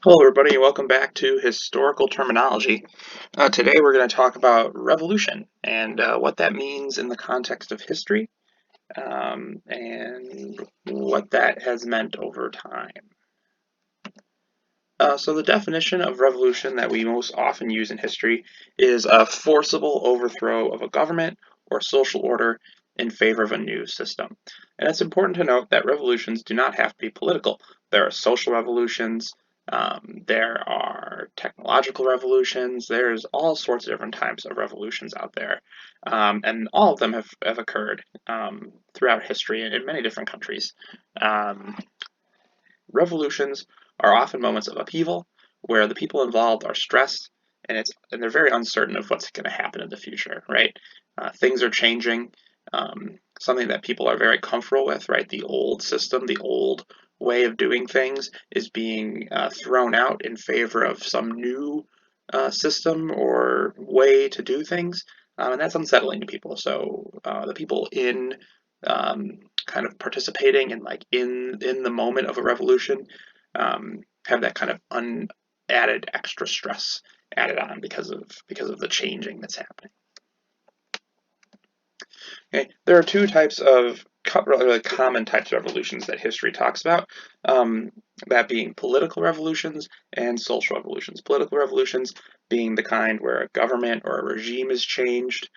Hello, everybody, and welcome back to Historical Terminology. Today we're going to talk about revolution and what that means in the context of history and what that has meant over time. So the definition of revolution that we most often use in history is a forcible overthrow of a government or social order in favor of a new system. And it's important to note that revolutions do not have to be political. There are social revolutions, there are technological revolutions, there's all sorts of different types of revolutions out there. And all of them have occurred throughout history in many different countries. Um, Revolutions are often moments of upheaval where the people involved are stressed and they're very uncertain of what's going to happen in the future, right? Things are changing. Something that people are very comfortable with, right? The old system, the old way of doing things is being thrown out in favor of some new system or way to do things, and that's unsettling to people. So the people in um, kind of participating and like in the moment of a revolution have that kind of unadded extra stress added on because of the changing that's happening. Okay, there are two types of really common types of revolutions that history talks about. Um, that being political revolutions and social revolutions. Political revolutions being the kind where a government or a regime is changed,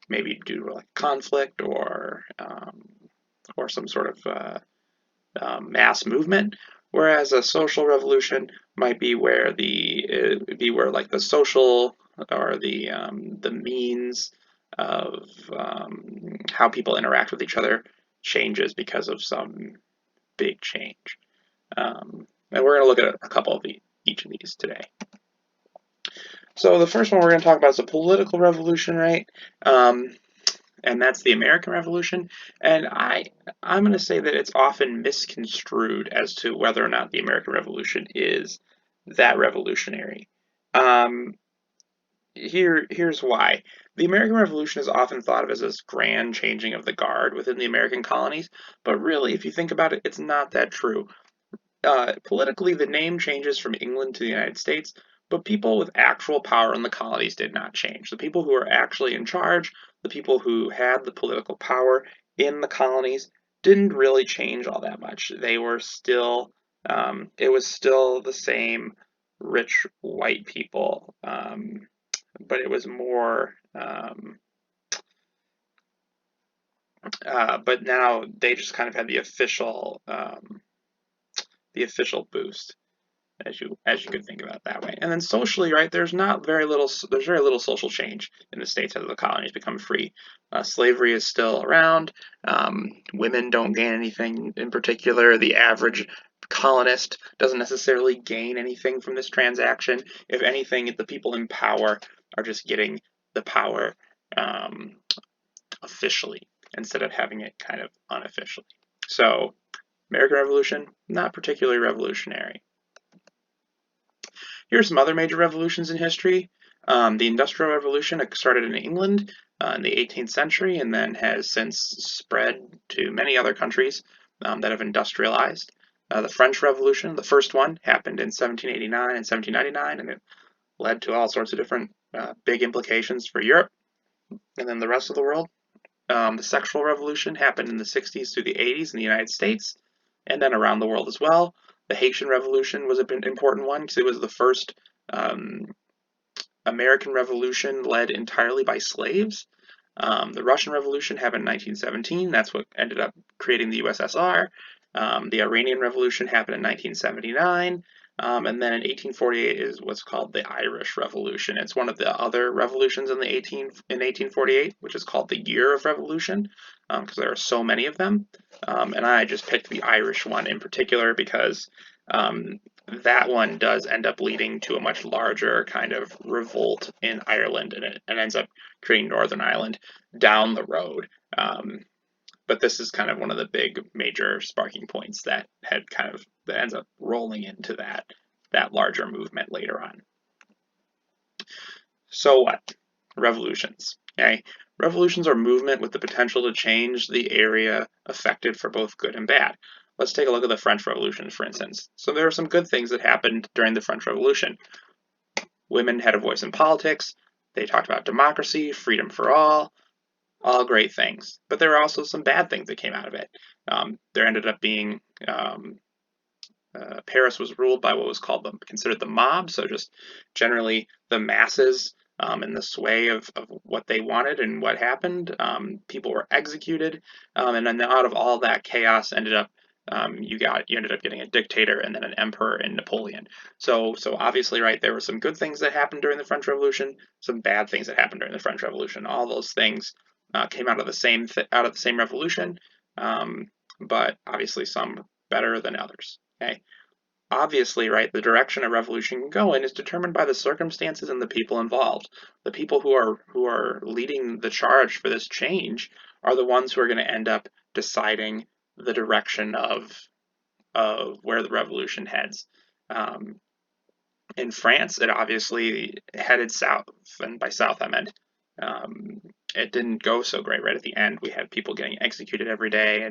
maybe due to like conflict or some sort of mass movement, whereas a social revolution might be where like the social or the means of how people interact with each other changes because of some big change. And we're going to look at a couple of each of these today. So the first one we're going to talk about is a political revolution, right? Um, and that's the American Revolution. And I'm going to say that it's often misconstrued as to whether or not the American Revolution is that revolutionary. Um, here's why. The American Revolution is often thought of as this grand changing of the guard within the American colonies, but really, if you think about it, it's not that true. Politically, the name changes from England to the United States, but people with actual power in the colonies did not change. The people who were actually in charge, the people who had the political power in the colonies, didn't really change all that much. They were still, it was still the same rich white people, but it was more, but now they just kind of had the official boost, as you could think about it that way. And then socially, right, there's very little social change in the states as the colonies become free. Slavery is still around. Women don't gain anything in particular. The average colonist doesn't necessarily gain anything from this transaction. If anything, the people in power are just getting the power um, officially instead of having it kind of unofficially. So, American Revolution, not particularly revolutionary. Here's some other major revolutions in history. The Industrial Revolution started in England in the 18th century and then has since spread to many other countries that have industrialized. The French Revolution, the first one, happened in 1789 and 1799, and it led to all sorts of different big implications for Europe and then the rest of the world. The Sexual Revolution happened in the 60s through the 80s in the United States and then around the world as well. The Haitian Revolution was an important one because it was the first um, American Revolution led entirely by slaves. The Russian Revolution happened in 1917. That's what ended up creating the USSR. The Iranian Revolution happened in 1979. And then in 1848 is what's called the Irish Revolution. It's one of the other revolutions in 1848, which is called the Year of Revolution, because there are so many of them. And I just picked the Irish one in particular because um, that one does end up leading to a much larger kind of revolt in Ireland, and it ends up creating Northern Ireland down the road. But this is kind of one of the big major sparking points that ends up rolling into that larger movement later on. So what? Revolutions. Okay, revolutions are movement with the potential to change the area affected for both good and bad. Let's take a look at the French Revolution, for instance. So there are some good things that happened during the French Revolution. Women had a voice in politics. They talked about democracy, freedom for all great things. But there are also some bad things that came out of it. There ended up being Paris was ruled by what was considered the mob, so just generally the masses and the sway of what they wanted and what happened. People were executed, and then out of all that chaos ended up you ended up getting a dictator and then an emperor in Napoleon. So obviously, right, there were some good things that happened during the French Revolution, some bad things that happened during the French Revolution. All those things came out of the same revolution, but obviously some better than others. Okay. Obviously, right, the direction a revolution can go in is determined by the circumstances and the people involved. The people who are leading the charge for this change are the ones who are going to end up deciding the direction of where the revolution heads. In France, it obviously headed south, and by south I meant it didn't go so great right at the end. We had people getting executed every day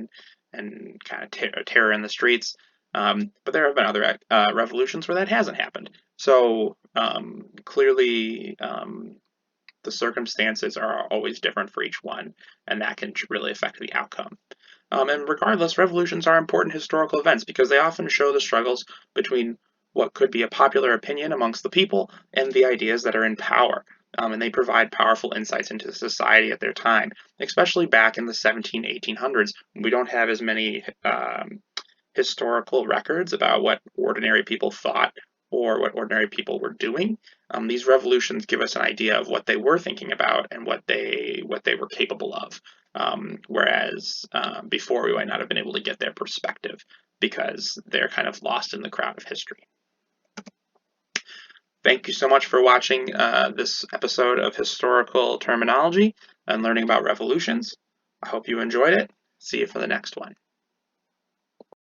and kind of terror in the streets. But there have been other revolutions where that hasn't happened. So clearly, the circumstances are always different for each one, and that can really affect the outcome. And regardless, revolutions are important historical events because they often show the struggles between what could be a popular opinion amongst the people and the ideas that are in power. And they provide powerful insights into society at their time, especially back in the 1800s. We don't have as many historical records about what ordinary people thought or what ordinary people were doing. These revolutions give us an idea of what they were thinking about and what they were capable of. Whereas before we might not have been able to get their perspective because they're kind of lost in the crowd of history. Thank you so much for watching this episode of Historical Terminology and learning about revolutions. I hope you enjoyed it. See you for the next one.